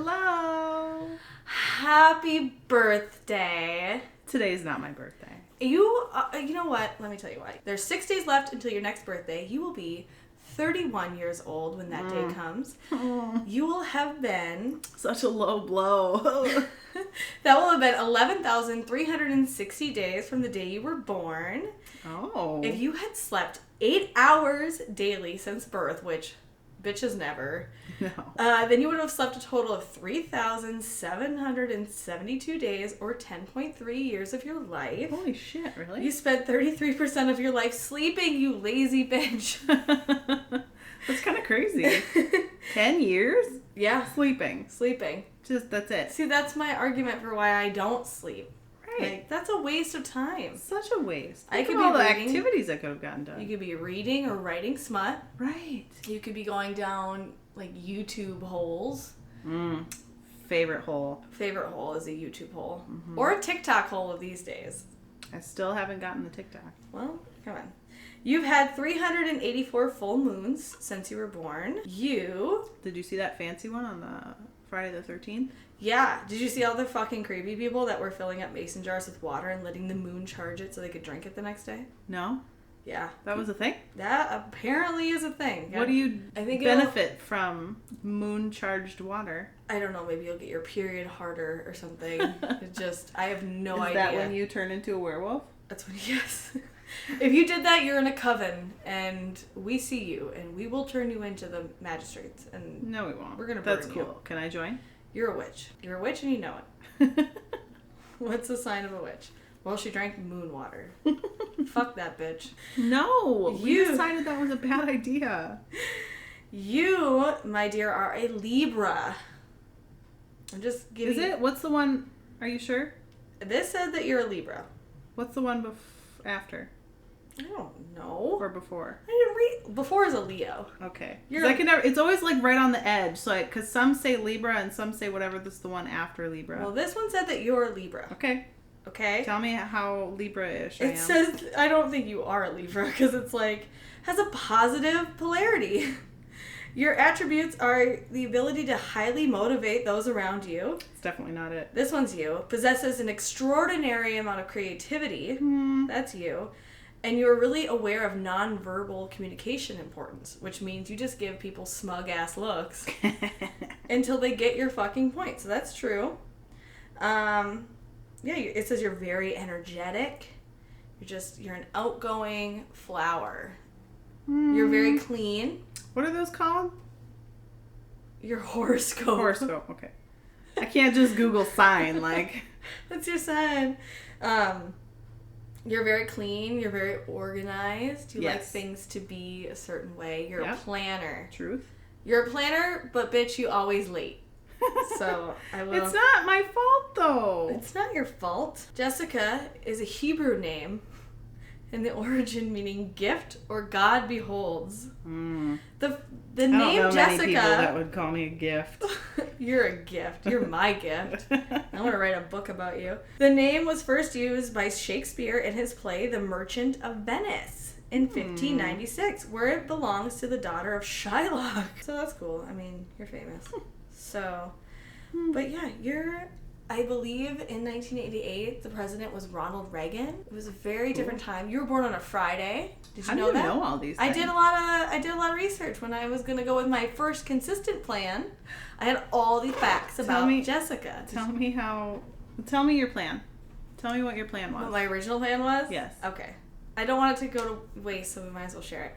Hello. Happy birthday. Today's not my birthday. You know what? Let me tell you why. There's 6 days left until your next birthday. You will be 31 years old when that day comes. You will have been... Such a low blow. That will have been 11,360 days from the day you were born. Oh. If you had slept 8 hours daily since birth, which bitches never, No. then you would have slept a total of 3,772 days or 10.3 years of your life. Holy shit, really? You spent 33% of your life sleeping, you lazy bitch. That's kind of crazy. 10 years? Yeah. Sleeping. Just, that's it. See, that's my argument for why I don't sleep. Right. Like, that's a waste of time. Such a waste. I could Think of all be the reading. activities I could have gotten done. You could be reading or writing smut. Right. You could be going down, like, YouTube holes. Favorite hole. Favorite hole is a YouTube hole. Mm-hmm. Or a TikTok hole of these days. I still haven't gotten the TikTok. Well, come on. You've had 384 full moons since you were born. Did you see that fancy one on the Friday the 13th? Yeah. Did you see all the fucking creepy people that were filling up mason jars with water and letting the moon charge it so they could drink it the next day? No. Yeah. That was a thing? That apparently is a thing. What do you benefit from moon-charged water? I don't know. Maybe you'll get your period harder or something. I have no idea. Is that when you turn into a werewolf? That's when, yes. If you did that, you're in a coven, and we see you, and we will turn you into the magistrates. And no, we won't. We're gonna burn That's cool. you. Can I join? You're a witch. You're a witch, and you know it. What's the sign of a witch? Well, she drank moon water. Fuck that bitch. No, we decided that was a bad idea. You, my dear, are a Libra. I'm just giving. Is it? What's the one? Are you sure? This said that you're a Libra. What's the one after? I don't know. Or before? I didn't read. Before is a Leo. Okay. It's always like right on the edge. So because some say Libra and some say whatever. This is the one after Libra. Well, this one said that you're a Libra. Okay. Okay. Tell me how Libra-ish I am. It says I don't think you are a Libra because it's like has a positive polarity. Your attributes are the ability to highly motivate those around you. It's definitely not it. This one's you. Possesses an extraordinary amount of creativity. That's you. And you're really aware of nonverbal communication importance, which means you just give people smug-ass looks until they get your fucking point. So that's true. Yeah, it says you're very energetic. You're an outgoing flower. You're very clean. What are those called? Your horoscope. Horoscope, okay. I can't just Google sign, like. That's your sign. You're very clean. You're very organized. You like things to be a certain way. You're a planner. Truth. You're a planner, but bitch, you always late. So I will. It's not my fault, though. It's not your fault. Jessica is a Hebrew name, and the origin meaning gift or God beholds. The name I don't know Jessica. many people that would call me a gift. You're a gift. You're my gift. I want to write a book about you. The name was first used by Shakespeare in his play The Merchant of Venice in 1596, where it belongs to the daughter of Shylock. So that's cool. I mean, you're famous. So, but yeah, I believe in 1988, the president was Ronald Reagan. It was a very different time. You were born on a Friday. Did you know that? How do you know all these things? I did a lot of research when I was going to go with my first consistent plan. I had all the facts about Jessica. Tell me your plan. Tell me what your plan was. What my original plan was? Yes. Okay. I don't want it to go to waste, so we might as well share it.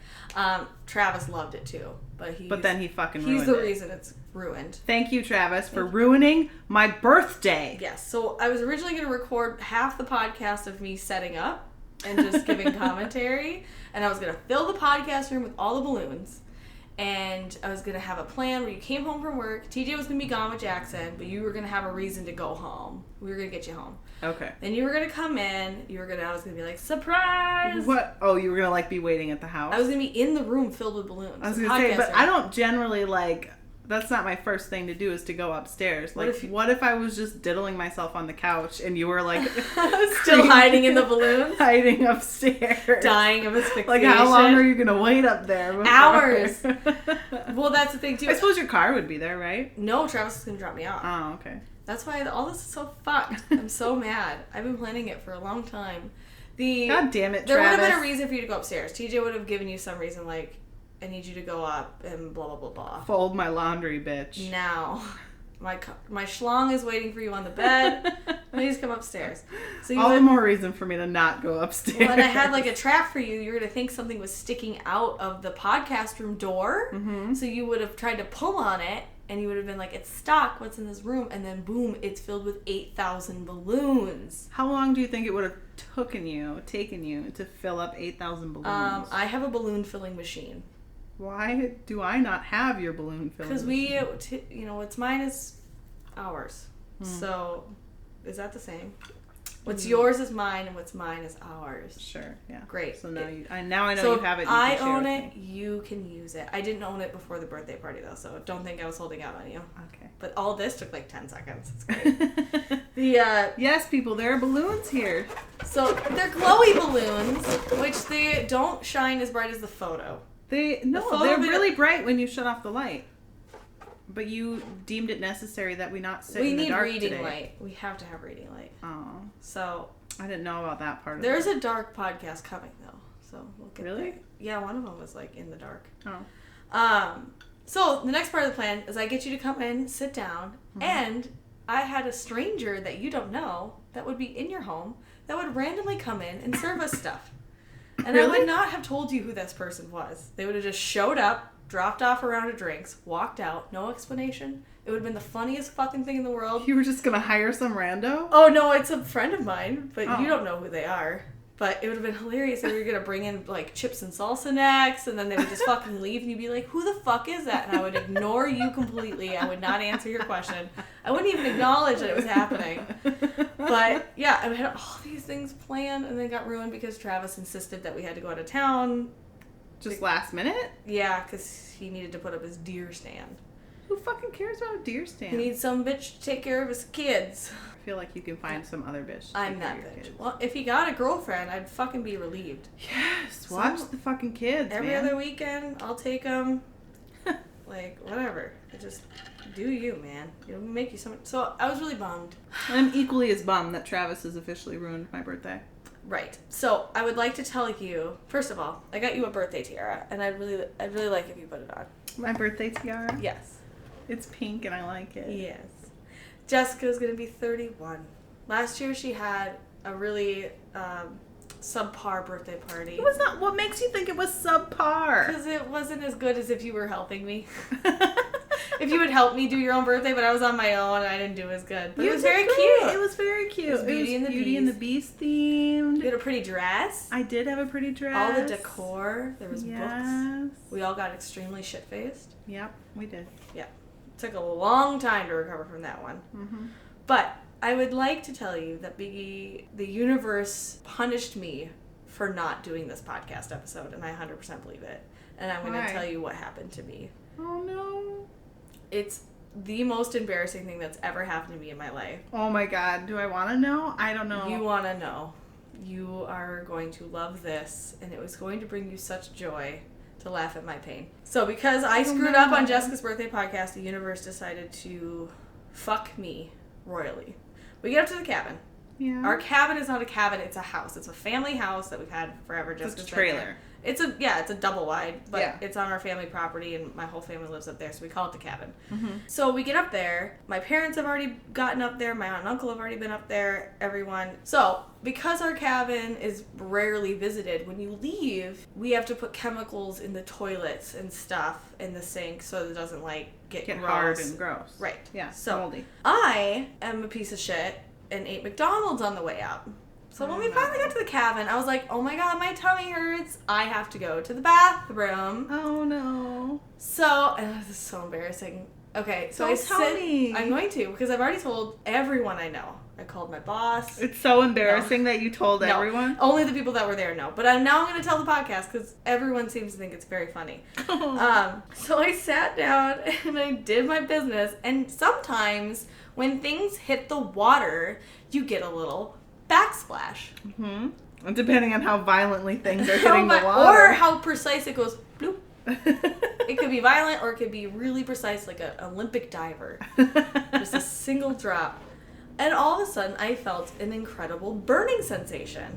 Travis loved it too, but then he fucking ruined it. He's the reason it's ruined. Thank you, Travis, for ruining my birthday. Yes. So I was originally going to record half the podcast of me setting up and just giving commentary, and I was going to fill the podcast room with all the balloons. And I was going to have a plan where you came home from work. TJ was going to be gone with Jackson, but you were going to have a reason to go home. We were going to get you home. Okay. Then you were going to come in. I was going to be like, surprise! What? Oh, you were going to be waiting at the house? I was going to be in the room filled with balloons. I was going to say, but I don't generally that's not my first thing to do is to go upstairs. Like, What if I was just diddling myself on the couch and you were like still hiding in the balloons? Hiding upstairs. Dying of asphyxiation. Like, how long are you going to wait up there? Before? Hours. Well, that's the thing, too. I suppose your car would be there, right? No, Travis is going to drop me off. Oh, okay. That's why all this is so fucked. I'm so mad. I've been planning it for a long time. God damn it, Travis. There would have been a reason for you to go upstairs. TJ would have given you some reason, like, I need you to go up and blah, blah, blah, blah. Fold my laundry, bitch. Now, my schlong is waiting for you on the bed. Please come upstairs. So all the more reason for me to not go upstairs. When I had, like, a trap for you, you were going to think something was sticking out of the podcast room door. Mm-hmm. So you would have tried to pull on it. And you would have been like, it's stuck, what's in this room? And then boom, it's filled with 8,000 balloons. How long do you think it would have taken you to fill up 8,000 balloons? I have a balloon filling machine. Why do I not have your balloon filling machine? Because what's mine is ours. So, is that the same? What's yours is mine, and what's mine is ours. Sure, yeah. Great. So now I know you have it. I own it. You can use it. I didn't own it before the birthday party though, so don't think I was holding out on you. Okay. But all this took like 10 seconds. It's great. Yes, people, there are balloons here. So they're glowy balloons, which they don't shine as bright as the photo. They're really bright when you shut off the light. But you deemed it necessary that we not sit in the dark today. We need reading light. We have to have reading light. Oh. So. I didn't know about that part of it. There's a dark podcast coming, though. So we'll get Really? there. Yeah, one of them was, like, in the dark. Oh. So the next part of the plan is I get you to come in, sit down, and I had a stranger that you don't know that would be in your home that would randomly come in and serve us stuff. And Really? I would not have told you who this person was. They would have just showed up, dropped off a round of drinks, walked out, no explanation. It would have been the funniest fucking thing in the world. You were just going to hire some rando? Oh, no, it's a friend of mine, but you don't know who they are. But it would have been hilarious if we were going to bring in, like, chips and salsa next, and then they would just fucking leave, and you'd be like, who the fuck is that? And I would ignore you completely. I would not answer your question. I wouldn't even acknowledge that it was happening. But, yeah, I had all these things planned, and then got ruined because Travis insisted that we had to go out of town. Just last minute? Yeah, because he needed to put up his deer stand. Who fucking cares about a deer stand? He needs some bitch to take care of his kids. I feel like you can find some other bitch. I'm that bitch. Well, if he got a girlfriend, I'd fucking be relieved. Yes, watch the fucking kids, Every other weekend, I'll take them. Like, whatever. Just do you, man. It'll make you so much. So, I was really bummed. I'm equally as bummed that Travis has officially ruined my birthday. Right. So, I would like to tell you, first of all, I got you a birthday tiara, and I'd really like if you put it on. My birthday tiara? Yes. It's pink and I like it. Yes. Jessica's going to be 31. Last year she had a really subpar birthday party. It was not. What makes you think it was subpar? Because it wasn't as good as if you were helping me. If you would help me do your own birthday, but I was on my own and I didn't do as good. But it was very cute. It was very cute. It was Beauty and the Beast themed. You had a pretty dress. I did have a pretty dress. All the decor. There was books. We all got extremely shit-faced. Yep, we did. Yeah. Took a long time to recover from that one. Mm-hmm. But I would like to tell you that the universe punished me for not doing this podcast episode, and I 100% believe it. And I'm going to tell you what happened to me. Oh, no. It's the most embarrassing thing that's ever happened to me in my life. Oh, my God. Do I want to know? I don't know. You want to know. You are going to love this, and it was going to bring you such joy to laugh at my pain. So because I screwed up on Jessica's birthday podcast, the universe decided to fuck me royally. We get up to the cabin. Yeah. Our cabin is not a cabin, it's a house. It's a family house that we've had forever. It's a trailer. It's a double wide, but it's on our family property and my whole family lives up there, so we call it the cabin. Mm-hmm. So we get up there. My parents have already gotten up there. My aunt and uncle have already been up there. Everyone. So because our cabin is rarely visited, when you leave, we have to put chemicals in the toilets and stuff in the sink so it doesn't get gross. Hard and gross. Right. Yeah. So moldy. I am a piece of shit and ate McDonald's on the way out. So when we finally got to the cabin, I was like, oh my God, my tummy hurts. I have to go to the bathroom. Oh no. So, and this is so embarrassing. Okay, so Don't tell me. I'm going to, because I've already told everyone I know. I called my boss. It's so embarrassing that you told everyone. Only the people that were there know. But now I'm going to tell the podcast because everyone seems to think it's very funny. So I sat down and I did my business. And sometimes when things hit the water, you get a little backsplash. Mm-hmm. And depending on how violently things are hitting the water. Or how precise it goes. Bloop. It could be violent or it could be really precise like an Olympic diver. Just a single drop. And all of a sudden I felt an incredible burning sensation.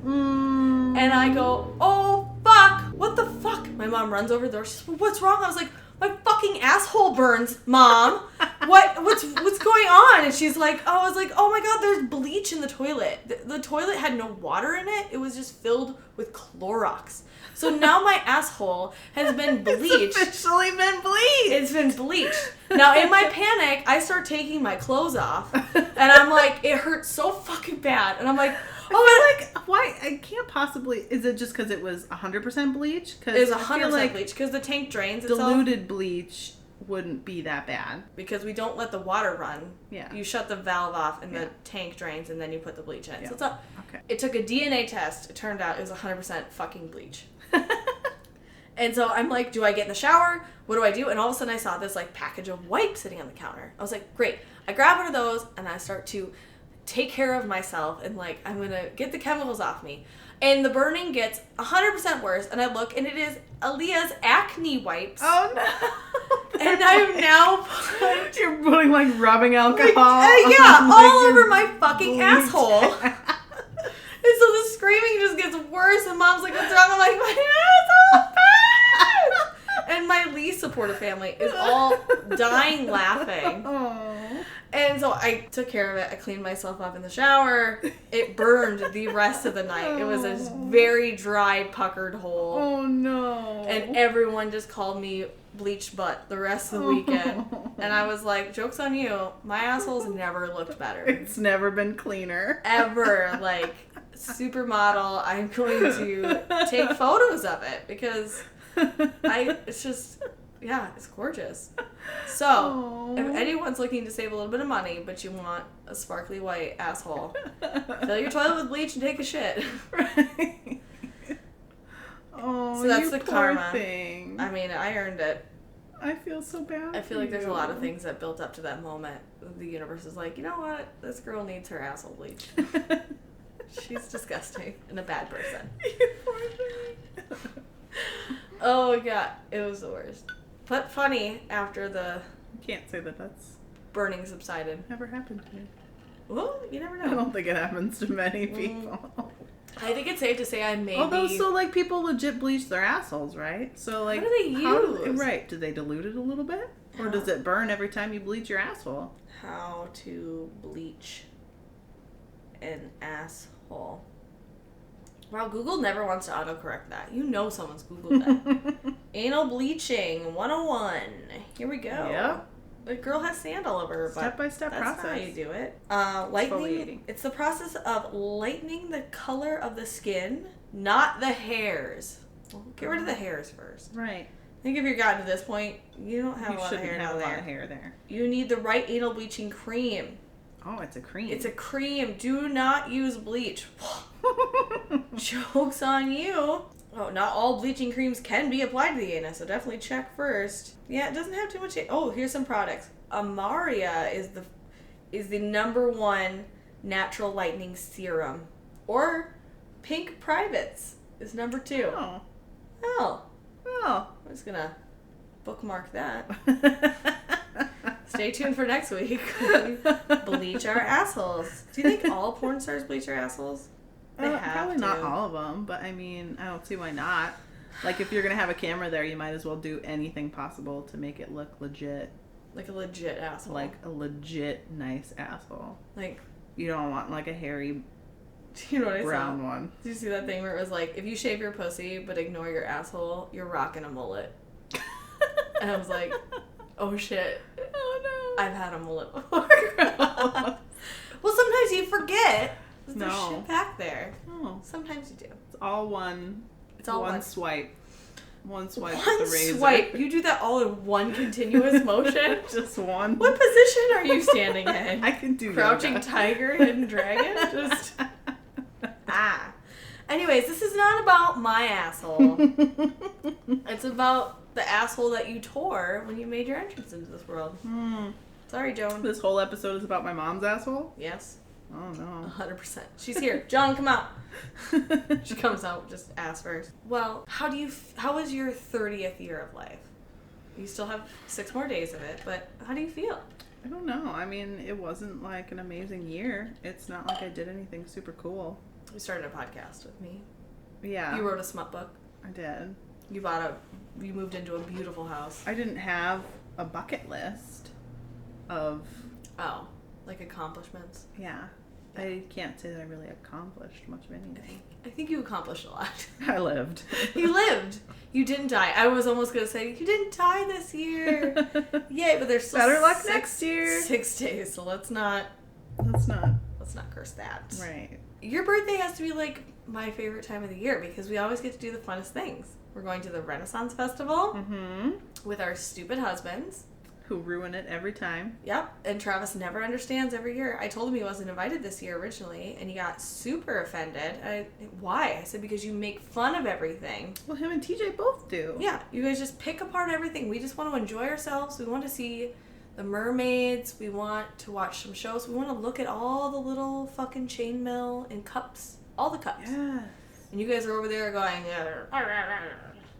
And I go, oh fuck, what the fuck? My mom runs over the door, she's like, what's wrong? I was like, my fucking asshole burns, Mom. What's going on? And she's like, I was like, oh my god, there's bleach in the toilet. The toilet had no water in it. It was just filled with Clorox. So now my asshole has been bleached. It's officially been bleached. It's been bleached. Now, in my panic, I start taking my clothes off. And I'm like, it hurts so fucking bad. And I'm like, why? I can't possibly. Is it just because it was 100% bleach? It was 100% bleach because the tank drains itself. Diluted bleach wouldn't be that bad. Because we don't let the water run. Yeah. You shut the valve off and the tank drains and then you put the bleach in. Yeah. So it took a DNA test. It turned out it was 100% fucking bleach. And so I'm like, do I get in the shower? What do I do? And all of a sudden I saw this like package of wipes sitting on the counter. I was like, great. I grab one of those and I start to take care of myself and like, I'm going to get the chemicals off me. And the burning gets 100% worse. And I look and it is Aaliyah's acne wipes. Oh no. And I'm now You're putting like rubbing alcohol. All over my fucking asshole. And so the screaming just gets worse, and Mom's like, what's wrong? I'm like, my asshole burns! And my least supportive family is all dying laughing. Aww. And so I took care of it. I cleaned myself up in the shower. It burned the rest of the night. It was a very dry, puckered hole. Oh no. And everyone just called me bleached butt the rest of the weekend. And I was like, joke's on you. My asshole's never looked better. It's never been cleaner. Ever. Like, supermodel. I'm going to take photos of it because it's just, it's gorgeous. So, if anyone's looking to save a little bit of money, but you want a sparkly white asshole, fill your toilet with bleach and take a shit. Right. Oh, so that's the karma thing. I mean, I earned it. I feel so bad. I feel like there's a lot of things that built up to that moment. The universe is like, you know what? This girl needs her asshole bleached. She's disgusting and a bad person. You poor thing. Oh, God. It was the worst. But funny after the Can't say that that's burning subsided. never happened to me. Well, you never I know. don't think it happens to many people. I think it's safe to say I maybe... Although, so, like, people legit bleach their assholes, right? So, like... What do they use? Right. Do they dilute it a little bit? Or does it burn every time you bleach your asshole? How to bleach an asshole. Wow, Google never wants to autocorrect that. You know someone's Googled that. Anal bleaching 101. Here we go. Yep. The girl has sand all over her butt. Step-by-step process. That's how you do it. Lightening. Exfoliating. It's the process of lightening the color of the skin, not the hairs. Well, get rid of the hairs first. Right. I think if you've gotten to this point, you don't have a lot of hair down there. A lot of hair there. You need the right anal bleaching cream. Oh, it's a cream. It's a cream. Do not use bleach. Joke's on you. Oh, not all bleaching creams can be applied to the anus, so definitely check first. Yeah, it doesn't have too much. Oh, here's some products. Amaria is the #1 natural lightening serum. Or Pink Privates is #2. Oh. Oh. Oh. I'm just gonna bookmark that. Stay tuned for next week. Bleach our assholes. Do you think all porn stars bleach their assholes? They have probably to. not all of them, but I mean, I don't see why not. Like, if you're going to have a camera there, you might as well do anything possible to make it look legit. Like a legit asshole. Like a legit nice asshole. Like, you don't want like a hairy you know what I brown saw? one. Did you see that thing where it was like, if you shave your pussy but ignore your asshole, you're rocking a mullet? And I was like, oh shit. Oh no. I've had a mullet before. Well, sometimes you forget. There's shit back there. Oh. Sometimes you do. It's all one. It's all one swipe. One swipe One with the razor. swipe. You do that all in one continuous motion? Just one. What position are you standing in? I can do Crouching yoga. tiger, hidden dragon? Just... Anyways, this is not about my asshole. It's about the asshole that you tore when you made your entrance into this world. Sorry, Joan. This whole episode is about my mom's asshole? Yes. Oh, no. 100%. She's here. John, come out. She comes out, just ass first. Well, how was your 30th year of life? You still have 6 more days of it, but how do you feel? I don't know. I mean, it wasn't like an amazing year. It's not like I did anything super cool. You started a podcast with me. Yeah. You wrote a smut book. I did. You moved into a beautiful house. I didn't have a bucket list of... Oh, like accomplishments. Yeah. I can't say that I really accomplished much of anything. I think you accomplished a lot. I lived. You lived. You didn't die. I was almost going to say, you didn't die this year. Yay, but there's still Better luck next year. 6 days, so let's not curse that. Right. Your birthday has to be like my favorite time of the year because we always get to do the funnest things. We're going to the Renaissance Festival with our stupid husbands. Who ruin it every time. Yep, and Travis never understands every year. I told him he wasn't invited this year originally, and he got super offended. Why? I said, because you make fun of everything. Well, him and TJ both do. Yeah, you guys just pick apart everything. We just want to enjoy ourselves. We want to see the mermaids. We want to watch some shows. We want to look at all the little fucking chainmail and cups. All the cups. Yes. And you guys are over there going,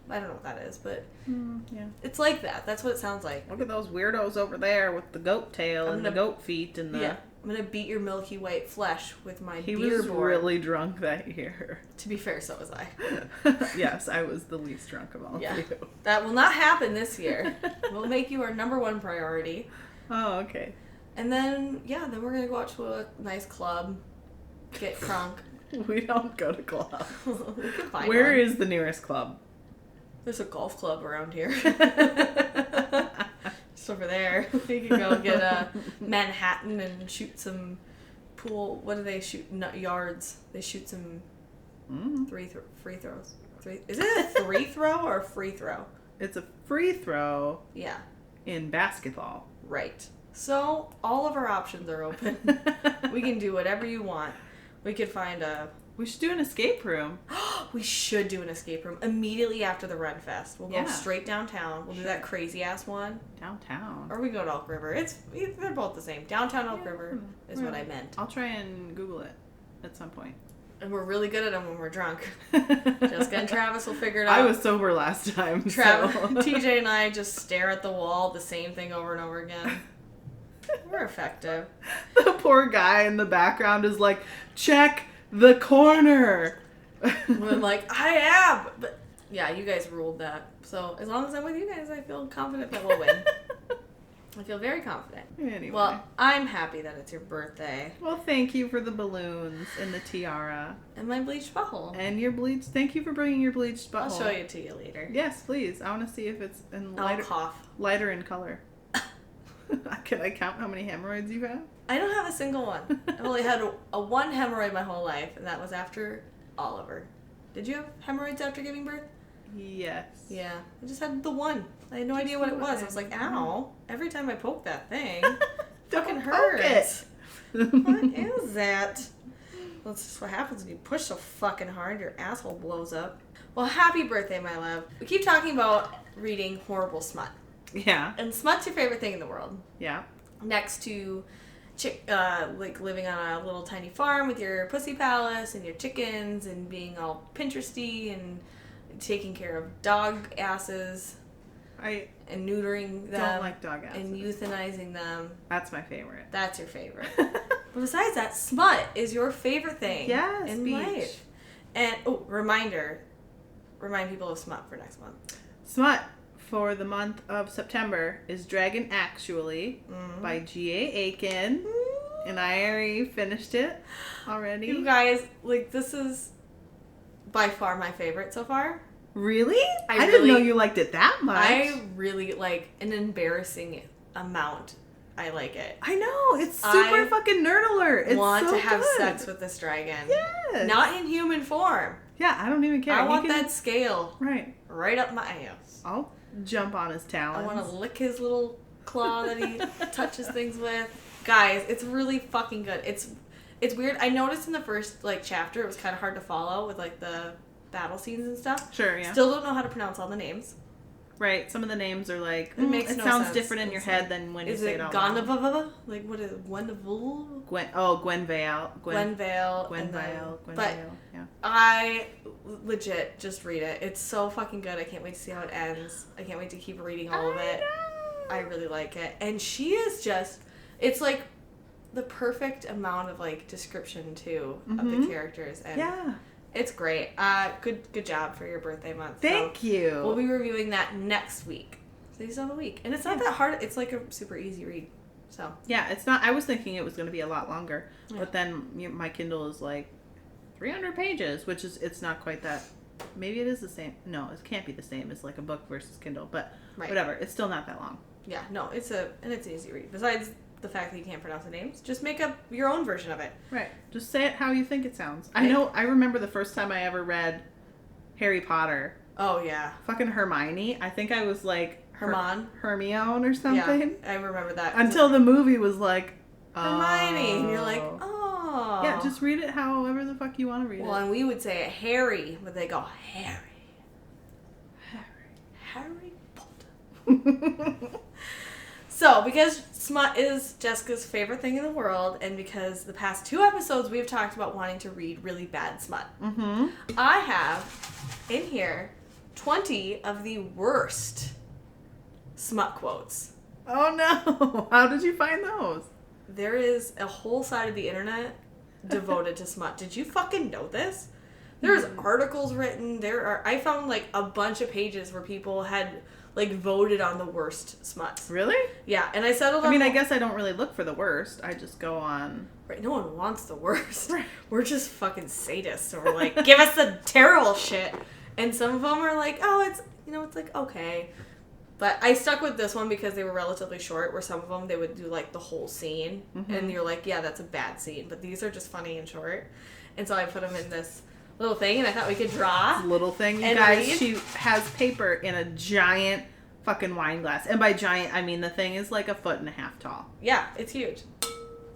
I don't know what that is, but yeah, it's like that. That's what it sounds like. Look at those weirdos over there with the goat tail and the goat feet and the... Yeah, I'm going to beat your milky white flesh with my beer board. He was really drunk that year. To be fair, so was I. Yes, I was the least drunk of all of you. That will not happen this year. We'll make you our number 1 priority. Oh, okay. And then, then we're going to go out to a nice club, get crunk. We don't go to clubs. We can find Where one. is the nearest club? There's a golf club around here. Just over there. We can go get a Manhattan and shoot some pool. What do they shoot? Yards. They shoot some free throws. Is it a 3 throw or a free throw? It's a free throw. Yeah. In basketball. Right. So all of our options are open. We can do whatever you want. We could find a... We should do an escape room. We should do an escape room immediately after the Ren Fest. We'll go straight downtown. We'll do that crazy ass one. Downtown? Or we go to Elk River. They're both the same. Downtown Elk River is what I meant. I'll try and Google it at some point. And we're really good at them when we're drunk. Jessica and Travis will figure it out. I was sober last time. TJ and I just stare at the wall, the same thing over and over again. We're effective. The poor guy in the background is like, check the corner. We're like, I am. But yeah, you guys ruled that. So as long as I'm with you guys, I feel confident that we'll win. I feel very confident. Anyway. Well, I'm happy that it's your birthday. Well, thank you for the balloons and the tiara. And my bleached butthole. And your bleached... Thank you for bringing your bleached butthole. I'll show it to you later. Yes, please. I want to see if it's in I'll cough. lighter in color. Can I count how many hemorrhoids you have? I don't have a single one. I've only had a one hemorrhoid my whole life, and that was after Oliver. Did you have hemorrhoids after giving birth? Yes. Yeah. I just had the one. I had no idea what it was. I was like, ow. Every time I poke that thing, fucking hurts. What is that? That's just what happens when you push so fucking hard, your asshole blows up. Well, happy birthday, my love. We keep talking about reading horrible smut. Yeah. And smut's your favorite thing in the world. Yeah. Next to like living on a little tiny farm with your pussy palace and your chickens and being all Pinteresty and taking care of dog asses. And neutering them. Don't like dog asses. And euthanizing them. That's my favorite. That's your favorite. But besides that, smut is your favorite thing in life. And, remind people of smut for next month. Smut for the month of September is Dragon Actually by G.A. Aiken. And I already finished it already. You guys, like, this is by far my favorite so far. Really? I didn't know you liked it that much. I really like an embarrassing amount I like it. I know. It's super fucking nerd alert. It's want so to have good. sex with this dragon. Yes. Not in human form. Yeah, I don't even care. I want that scale. Right Up my ass. I'll jump on his talons. I want to lick his little claw that he touches things with. Guys, it's really fucking good. It's weird. I noticed in the first chapter it was kind of hard to follow with the battle scenes and stuff. Sure, yeah. Still don't know how to pronounce all the names. Right. Some of the names are it makes it no sounds sense. different in your head than when you say it out loud. What is it? Gwenville? Gwenvale. Gwenvale. But yeah. I legit just read it. It's so fucking good. I can't wait to see how it ends. I can't wait to keep reading all of it. I really like it. And she is just, it's the perfect amount of description too of the characters. And yeah. It's great. Good job for your birthday month. Thank you. We'll be reviewing that next week. So you still have a week. And it's not that hard. It's a super easy read. So yeah, it's not. I was thinking it was going to be a lot longer. Yeah. But then my Kindle is 300 pages, which is, it's not quite that. Maybe it is the same. No, it can't be the same. It's a book versus Kindle. But whatever. It's still not that long. Yeah, no, it's an easy read. Besides the fact that you can't pronounce the names, just make up your own version of it. Right. Just say it how you think it sounds. I remember the first time I ever read Harry Potter. Oh, yeah. Fucking Hermione. I think I was Hermione or something. Yeah, I remember that. Until the movie was Hermione. And you're like, oh. Yeah, just read it however the fuck you want to read it. Well, and we would say it Harry, but they go Harry Potter. So, because smut is Jessica's favorite thing in the world, and because the past 2 episodes we've talked about wanting to read really bad smut, I have in here 20 of the worst smut quotes. Oh no! How did you find those? There is a whole side of the internet devoted to smut. Did you fucking know this? There's articles written. I found a bunch of pages where people had voted on the worst smuts. Really? Yeah, and I settled on... I guess I don't really look for the worst. I just go on... Right, no one wants the worst. Right. We're just fucking sadists, and we're give us the terrible shit. And some of them are oh, it's okay. But I stuck with this one because they were relatively short, where some of them, they would do the whole scene. And you're yeah, that's a bad scene. But these are just funny and short. And so I put them in this little thing, and I thought we could draw. Little thing, you guys. Read. She has paper in a giant fucking wine glass, and by giant I mean the thing is 1.5 feet tall. Yeah, it's huge.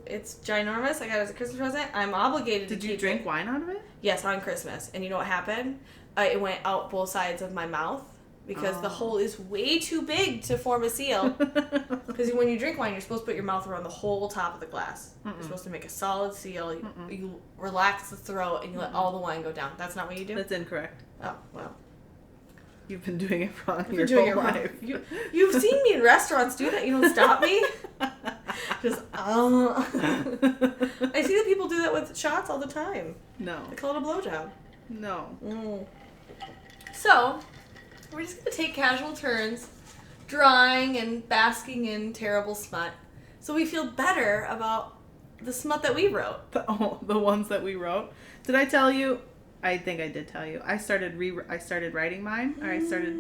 It's ginormous. I got it as a Christmas present. I'm obligated to keep it. Did you drink wine out of it? Yes, on Christmas. And you know what happened? It went out both sides of my mouth because the hole is way too big to form a seal. Because when you drink wine, you're supposed to put your mouth around the whole top of the glass. You're supposed to make a solid seal. You relax the throat and you let all the wine go down. That's not what you do? That's incorrect. Oh, well. You've been doing it wrong your whole life. You've seen me in restaurants do that. You don't stop me. Just, I see that people do that with shots all the time. No. They call it a blowjob. No. So, we're just going to take casual turns drawing and basking in terrible smut so we feel better about the smut that we wrote. The ones that we wrote. Did I tell you? I think I did tell you. I started writing mine. Or I started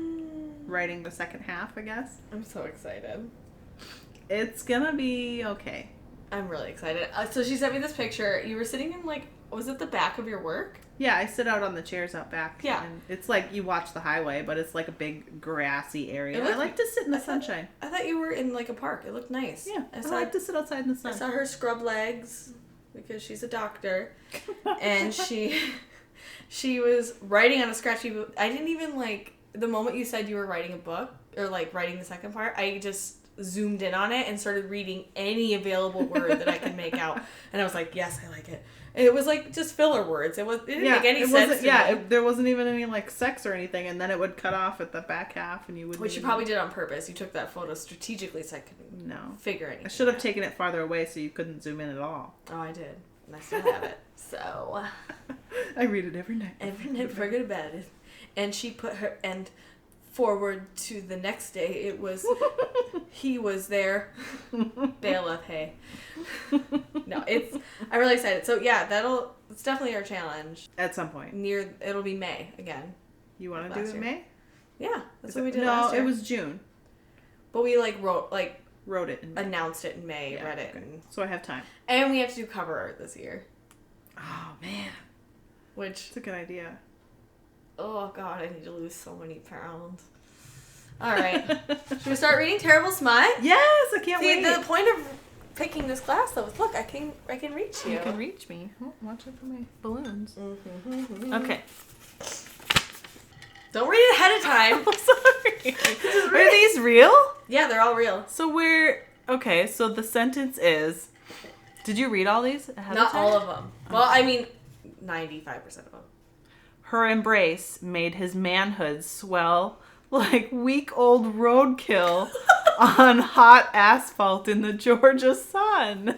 writing the second half, I guess. I'm so excited. It's gonna be okay. I'm really excited. So she sent me this picture. You were sitting in was it the back of your work? Yeah, I sit out on the chairs out back. Yeah. And it's you watch the highway, but it's a big grassy area. I like to sit in the sunshine. I thought you were in a park. It looked nice. Yeah, I like to sit outside in the sun. I saw her scrub legs because she's a doctor. And she was writing on a scratchy book. I didn't even the moment you said you were writing a book or writing the second part, I just zoomed in on it and started reading any available word that I could make out. And I was like, yes, I like it. And it was just filler words. It didn't make any sense. There wasn't even any sex or anything, and then it would cut off at the back half, and you would. Which you probably did on purpose. You took that photo strategically so I couldn't figure anything. I should have taken it farther away so you couldn't zoom in at all. Oh, I did, and I still have it. So I read it every night. Every night before I go to bed, and she put her and forward to the next day. It was he was there. Bailiff, hey. No, I'm really excited. So yeah, it's definitely our challenge. At some point. It'll be May again. You want to do it in May? Yeah, that's what we did last year. No, it was June. But we wrote wrote it in May. Announced it in May, Yeah, read it. okay. So I have time. And we have to do cover art this year. Oh, man. Which... It's a good idea. Oh, God, I need to lose so many pounds. All right. Should we start reading Terrible Smut? Yes, I can't wait. The point of picking this class, though, is look, I can reach you. You can reach me. Oh, watch out for my balloons. Mm-hmm. Okay. Don't read it ahead of time. I'm sorry. Are these real? Yeah, they're all real. So okay, so the sentence is, did you read all these ahead Not of time? all of them. Well, I mean, 95% of them. Her embrace made his manhood swell like week-old roadkill on hot asphalt in the Georgia sun.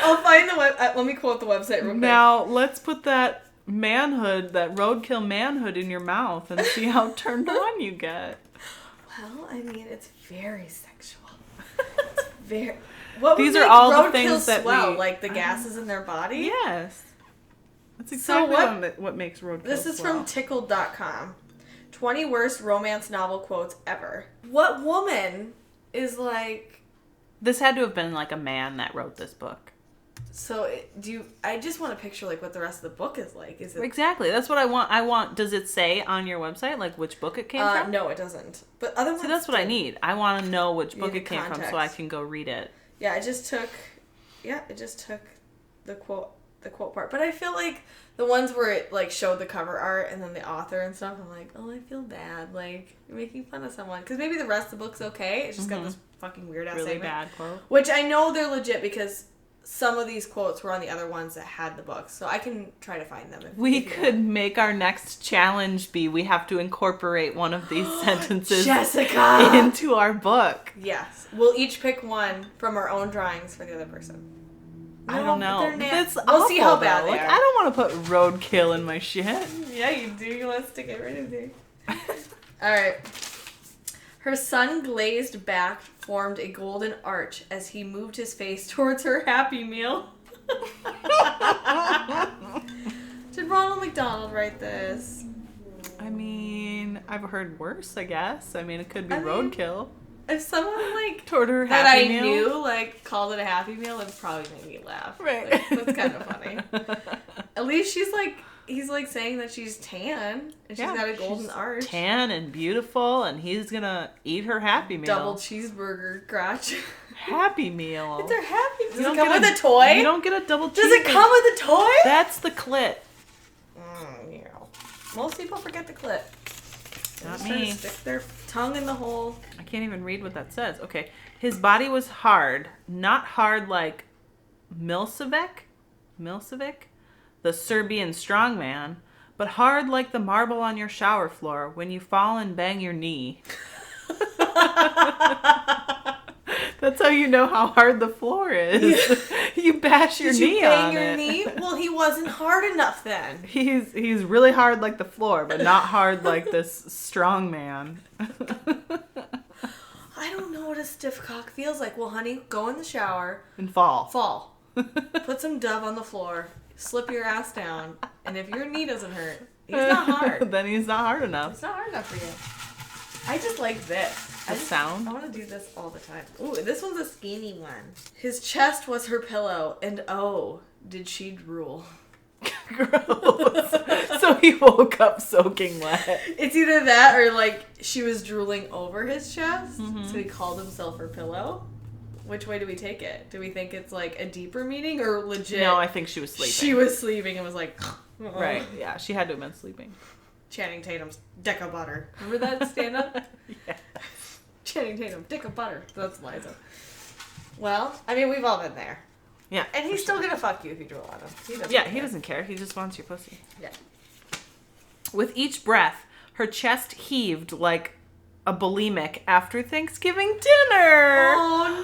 I'll find the let me quote the website real quick. Now, let's put that roadkill manhood in your mouth and see how turned on you get. Well, I mean, it's very sexual. It's very... What These would are make all the roadkill things that swell? we... Like the gases in their body? Yes. That's exactly So what makes roadkill This is swell. from tickled.com. 20 worst romance novel quotes ever. What woman is like... This had to have been like a man that wrote this book. So, I just want to picture like what the rest of the book is like. Is it... Exactly. That's what I want. Does it say on your website like which book it came from? No, it doesn't. But other ones... See, that's what I need. I want to know which book need it came from so I can go read it. Yeah, it just took the quote part. But I feel like the ones where it like showed the cover art and then the author and stuff, I'm like, oh, I feel bad. Like, you're making fun of someone. Because maybe the rest of the book's okay. It's just got this fucking weird ass Really segment. bad quote. Which I know they're legit because some of these quotes were on the other ones that had the books. So I can try to find them. We could make our next challenge be we have to incorporate one of these sentences Jessica! into our book. Yes. We'll each pick one from our own drawings for the other person. I don't know. That's we'll see how bad though. they are. I don't want to put roadkill in my shit. Yeah, you do. You want to stick it right in there. Alright. Her sun-glazed back formed a golden arch as he moved his face towards her Happy Meal. Did Ronald McDonald write this? I mean, I've heard worse, I guess. I mean, it could be roadkill. If someone, like, Toward her that Happy I Meal. knew, like, called it a Happy Meal, it would probably make me laugh. Right. Like, that's kind of funny. At least he's, like, saying that she's tan, and she's got a golden arch. Tan and beautiful, and he's gonna eat her Happy Meal. Double cheeseburger crotch. Happy Meal. It's her Happy Meal. Does You it don't come get with a toy? You don't get a double cheeseburger. Does it come with a toy? That's the clit. Yeah. Most people forget the clit. Not They're just trying me. to stick their tongue in the hole. I can't even read what that says. Okay. His body was hard. Not hard like Milcevic, the Serbian strongman, but hard like the marble on your shower floor when you fall and bang your knee. That's how you know how hard the floor is. You bash your knee on it. Did you bang your knee? Well, he wasn't hard enough then. He's really hard like the floor, but not hard like this strong man. I don't know what a stiff cock feels like. Well, honey, go in the shower. And fall. Fall. Put some Dove on the floor. Slip your ass down. And if your knee doesn't hurt, he's not hard. Then he's not hard enough. It's not hard enough for you. I just like this. Sound? I want to do this all the time. Ooh, this one's a skinny one. His chest was her pillow, and oh, did she drool. Gross. So he woke up soaking wet. It's either that or like she was drooling over his chest, so he called himself her pillow. Which way do we take it? Do we think it's like a deeper meaning or legit? No, I think she was sleeping. She was sleeping and was like, Right, yeah, she had to have been sleeping. Channing Tatum's dick of butter. Remember that stand up? Yeah. Channing Tatum, dick of butter. That's Liza. Well, I mean, we've all been there. Yeah. And he's still gonna fuck you if you drool on him. He doesn't care. He just wants your pussy. Yeah. With each breath, her chest heaved like a bulimic after Thanksgiving dinner. Oh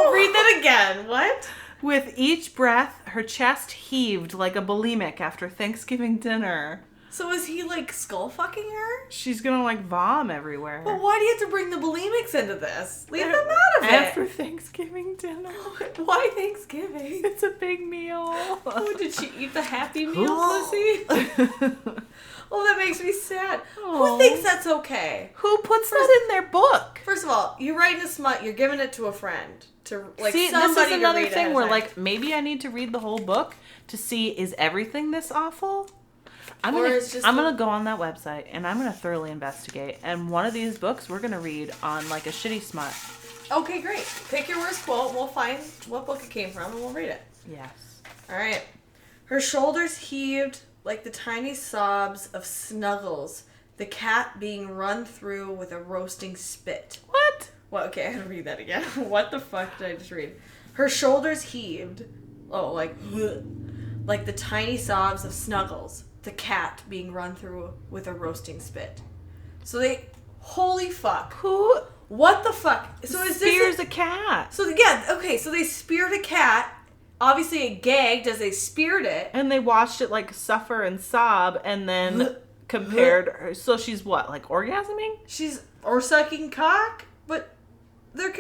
no! Read that again. What? With each breath, her chest heaved like a bulimic after Thanksgiving dinner. So is he like skull fucking her? She's gonna like vom everywhere. But why do you have to bring the bulimics into this? Leave them out of it. After Thanksgiving dinner. Why Thanksgiving? It's a big meal. Oh, did she eat the Happy Meal pussy? Oh, that makes me sad. Oh. Who thinks that's okay? Who puts that in their book? First of all, you're writing a smut. You're giving it to a friend to like. See, somebody this is another to read thing ahead where of time. like maybe I need to read the whole book to see is everything this awful. I'm Or gonna it's just I'm gonna go on that website and I'm gonna thoroughly investigate. And one of these books we're gonna read on like a shitty smut. Okay, great. Pick your worst quote. We'll find what book it came from and we'll read it. Yes. All right. Her shoulders heaved like the tiny sobs of Snuggles, the cat being run through with a roasting spit. What? Well, okay, I gotta read that again. What the fuck did I just read? Her shoulders heaved. Oh, like the tiny sobs of Snuggles, the cat being run through with a roasting spit. So they, holy fuck. Who What the fuck? So is spears this a cat? So yeah, okay, so they speared a cat. Obviously it gagged as they speared it. And they watched it like suffer and sob and then compared her. So she's what, like orgasming? She's or sucking cock, but they're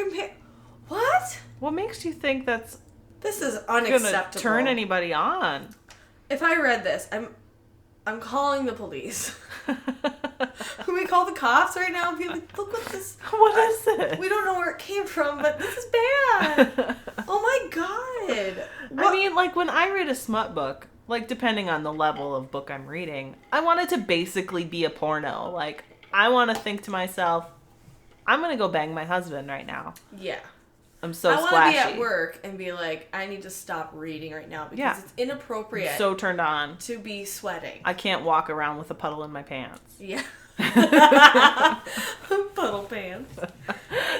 what? What makes you think that's This is gonna unacceptable. turn anybody on? If I read this, I'm calling the police. Can we call the cops right now and be like, look what this... What is it? We don't know where it came from, but this is bad. Oh my god. I mean, like, when I read a smut book, like, depending on the level of book I'm reading, I want it to basically be a porno. Like, I want to think to myself, I'm going to go bang my husband right now. Yeah. I'm so I want splashy. to be at work and be like, I need to stop reading right now because it's inappropriate I'm so turned on. to be sweating. I can't walk around with a puddle in my pants. Yeah. Puddle pants.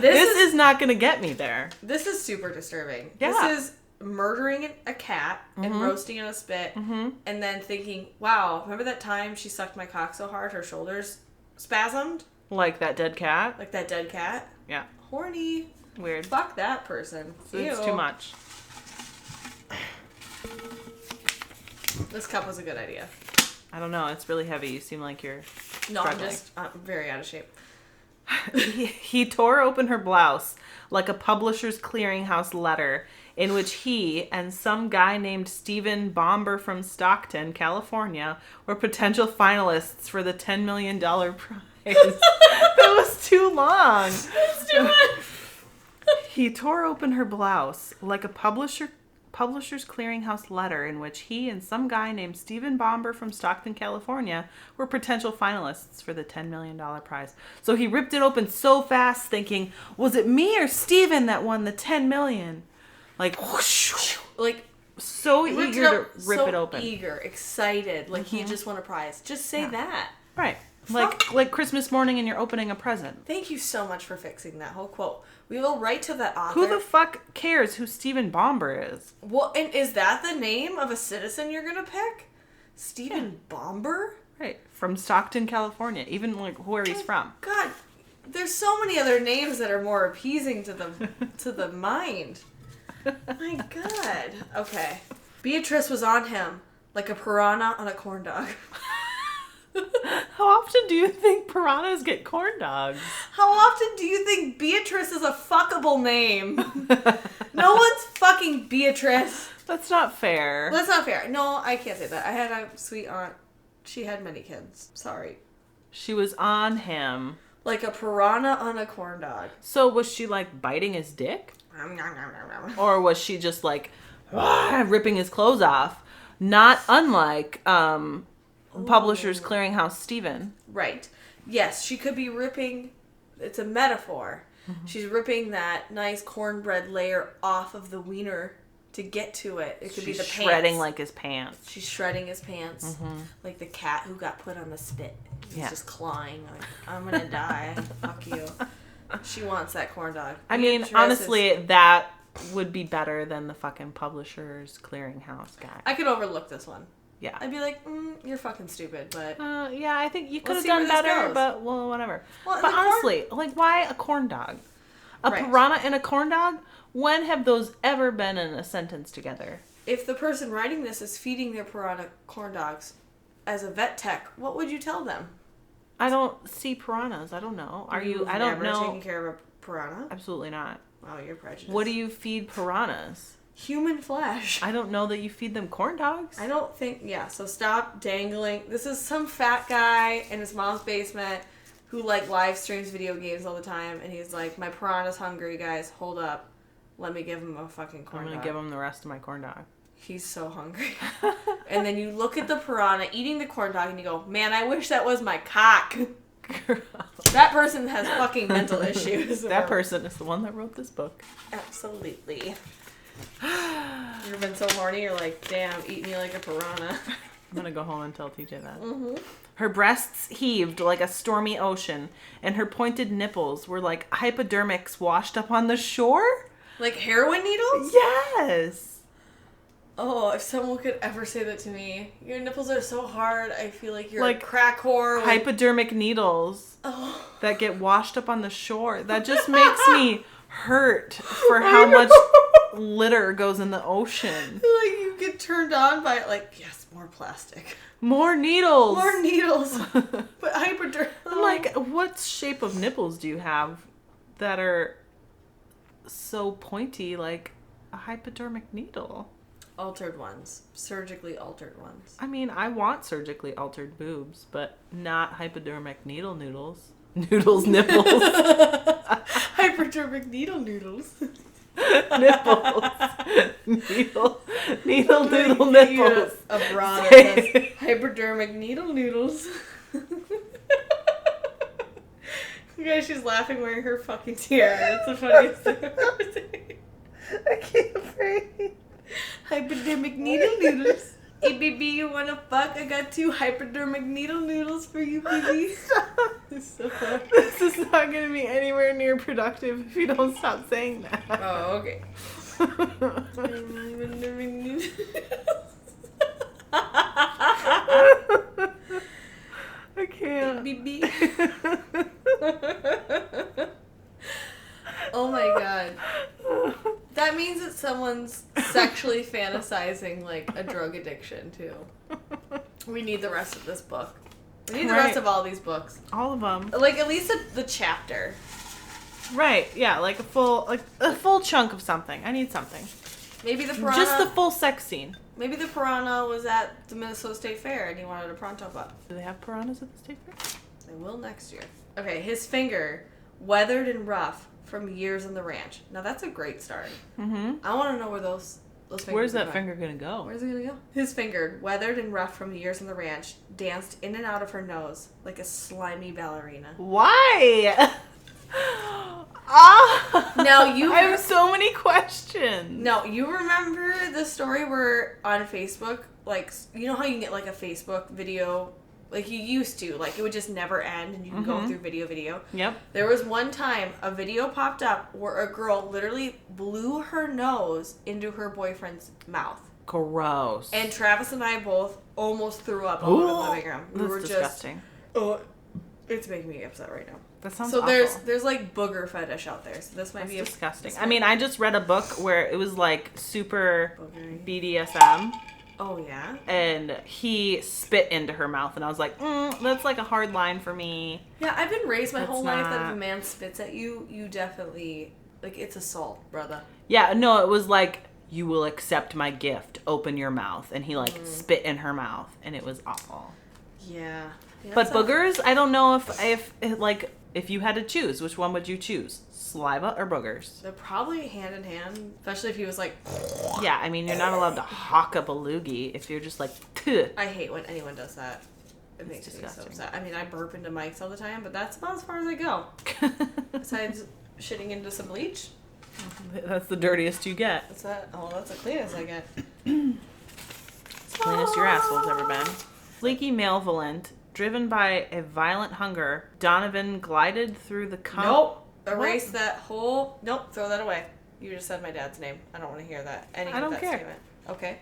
This is not going to get me there. This is super disturbing. Yeah. This is murdering a cat and roasting in a spit and then thinking, wow, remember that time she sucked my cock so hard her shoulders spasmed? Like that dead cat? Like that dead cat? Yeah. Horny. Weird. Fuck that person. It's Ew. too much. This cup was a good idea. I don't know. It's really heavy. You seem like you're No, struggling. I'm very out of shape. He tore open her blouse like a publisher's clearinghouse letter in which he and some guy named Stephen Bomber from Stockton, California, were potential finalists for the $10 million prize. That was too long. It's too much. He tore open her blouse like a publisher's clearinghouse letter in which he and some guy named Stephen Bomber from Stockton, California, were potential finalists for the $10 million prize. So he ripped it open so fast, thinking, was it me or Stephen that won the $10 million? Like, whoosh, Like, so eager to rip it open. Eager, excited, like he just won a prize. Just say that. Right. Like Christmas morning and you're opening a present. Thank you so much for fixing that whole quote. We will write to that author. Who the fuck cares who Stephen Bomber is? Well, and is that the name of a citizen you're gonna pick? Stephen Bomber? Right. From Stockton, California. Even like where he's from. God, there's so many other names that are more appeasing to the mind. My God. Okay. Beatrice was on him like a piranha on a corn dog. How often do you think piranhas get corn dogs? How often do you think Beatrice is a fuckable name? No one's fucking Beatrice. That's not fair. That's not fair. No, I can't say that. I had a sweet aunt. She had many kids. Sorry. She was on him. Like a piranha on a corn dog. So was she like biting his dick? Or was she just like ripping his clothes off? Not unlike Publishers Clearinghouse Stephen. Right. Yes, she could be ripping. It's a metaphor. Mm-hmm. She's ripping that nice cornbread layer off of the wiener to get to it. It could be the pants. Shredding like his pants. She's shredding his pants. Mm-hmm. Like the cat who got put on the spit. He's just clawing. Like, I'm going to die. Fuck you. She wants that corn dog. I mean, honestly, that would be better than the fucking Publishers Clearinghouse guy. I could overlook this one. Yeah. I'd be like, you're fucking stupid, but... yeah, I think you could have done better, but, well, whatever. Well, but honestly, like, why a corn dog? A piranha and a corn dog? When have those ever been in a sentence together? If the person writing this is feeding their piranha corn dogs as a vet tech, what would you tell them? I don't see piranhas. I don't know. I don't know. Never taken care of a piranha? Absolutely not. Wow, you're prejudiced. What do you feed piranhas? human flesh. I don't know that you feed them corn dogs. I don't think, yeah, so stop dangling. This is some fat guy in his mom's basement who, like, live streams video games all the time, and he's like, my piranha's hungry, guys, hold up. Let me give him a fucking corn dog. I'm gonna give him the rest of my corn dog. He's so hungry. And then you look at the piranha eating the corn dog, and you go, man, I wish that was my cock. That person has fucking mental issues. That person is the one that wrote this book. Absolutely. You've been so horny, you're like, damn, eat me like a piranha. I'm gonna go home and tell TJ that. Mm-hmm. Her breasts heaved like a stormy ocean, and her pointed nipples were like hypodermics washed up on the shore? Like heroin needles? Yes! Oh, if someone could ever say that to me. Your nipples are so hard, I feel like you're like a crack whore. Hypodermic needles that get washed up on the shore. That just makes me hurt for how much litter goes in the ocean. Like you get turned on by it, like, yes, more plastic. More needles. More needles. But hypodermic. Like, what shape of nipples do you have that are so pointy like a hypodermic needle? Altered ones. Surgically altered ones. I mean, I want surgically altered boobs, but not hypodermic needle noodles. Noodles nipples. Hypodermic needle noodles. Nipples. Needle noodle nipples. A bra that says hypodermic needle noodles. You guys, she's laughing wearing her fucking tiara. That's the funniest thing I've ever seen. I can't breathe. Hypodermic needle noodles. Hey, baby, you wanna fuck? I got 2 hypodermic needle noodles for you, baby. This is so funny. This is not going to be anywhere near productive if you don't stop saying that. Oh, okay. I can't. Baby. Oh my god. That means that someone's sexually fantasizing like a drug addiction too. We need the rest of this book. We need the rest of all these books. All of them. Like at least the chapter. Right. Yeah. Like a full chunk of something. I need something. Maybe the piranha. Just the full sex scene. Maybe the piranha was at the Minnesota State Fair and he wanted a pronto butt. Do they have piranhas at the state fair? They will next year. Okay, his finger, weathered and rough from years on the ranch. Now that's a great start. Mm-hmm. I want to know where those fingers Where's that are. finger gonna go? Where's it gonna go? His finger, weathered and rough from years on the ranch, danced in and out of her nose like a slimy ballerina. Why? Ah! Now you. I have so many questions. No, you remember the story where on Facebook, like, you know how you can get like a Facebook video, like you used to, like it would just never end and you can go through video. Yep. There was one time a video popped up where a girl literally blew her nose into her boyfriend's mouth. Gross. And Travis and I both almost threw up all over the living room. We were disgusting. Oh, it's making me upset right now. That sounds so awful. there's like booger fetish out there. So this might be disgusting. I mean, I just read a book where it was like super Boogering. BDSM. Oh yeah. And he spit into her mouth, and I was like, that's like a hard line for me. Yeah, I've been raised my whole life that if not- a man spits at you, you definitely like it's assault, brother. Yeah, no, it was like, you will accept my gift. Open your mouth, and he like spit in her mouth, and it was awful. Yeah. But boogers, I don't know if you had to choose, which one would you choose? Saliva or boogers? They're probably hand in hand, especially if he was like. Yeah, I mean, you're not allowed to hawk up a loogie if you're just like, "Tuh." I hate when anyone does that. It makes me so upset. I mean, I burp into mics all the time, but that's about as far as I go. Besides shitting into some bleach. That's the dirtiest you get. What's that? Oh, that's the cleanest I get. It's the cleanest your asshole's ever been. Fleeky malevolent, driven by a violent hunger, Donovan glided through the Nope. Erase that whole. Nope. Throw that away. You just said my dad's name. I don't want to hear that. I don't care. Statement. Okay.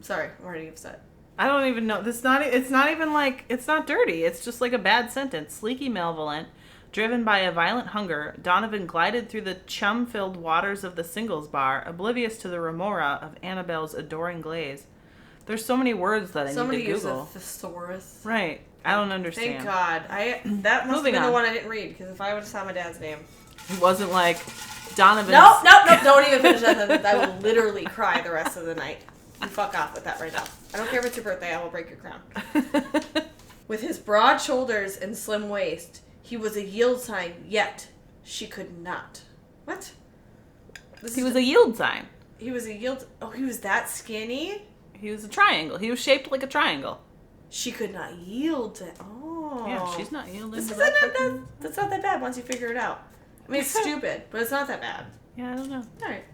Sorry, I'm already upset. I don't even know. It's not even like, it's not dirty. It's just like a bad sentence. Sleeky malevolent, driven by a violent hunger, Donovan glided through the chum-filled waters of the singles bar, oblivious to the remora of Annabelle's adoring glaze. There's so many words that I need to Google. Somebody used a thesaurus. Right. I don't understand. Thank God. That must have Moving been the on. one I didn't read, because if I would have saw my dad's name. It wasn't like Donovan's... Nope, don't even finish that sentence. I will literally cry the rest of the night. You fuck off with that right now. I don't care if it's your birthday, I will break your crown. With his broad shoulders and slim waist, he was a yield sign, yet she could not. What? He was a yield sign. He was a yield... Oh, he was that skinny? He was a triangle. He was shaped like a triangle. She could not yield to... Oh. Yeah, she's not yielding to that. That's not that bad once you figure it out. I mean, it's stupid, but it's not that bad. Yeah, I don't know. All right.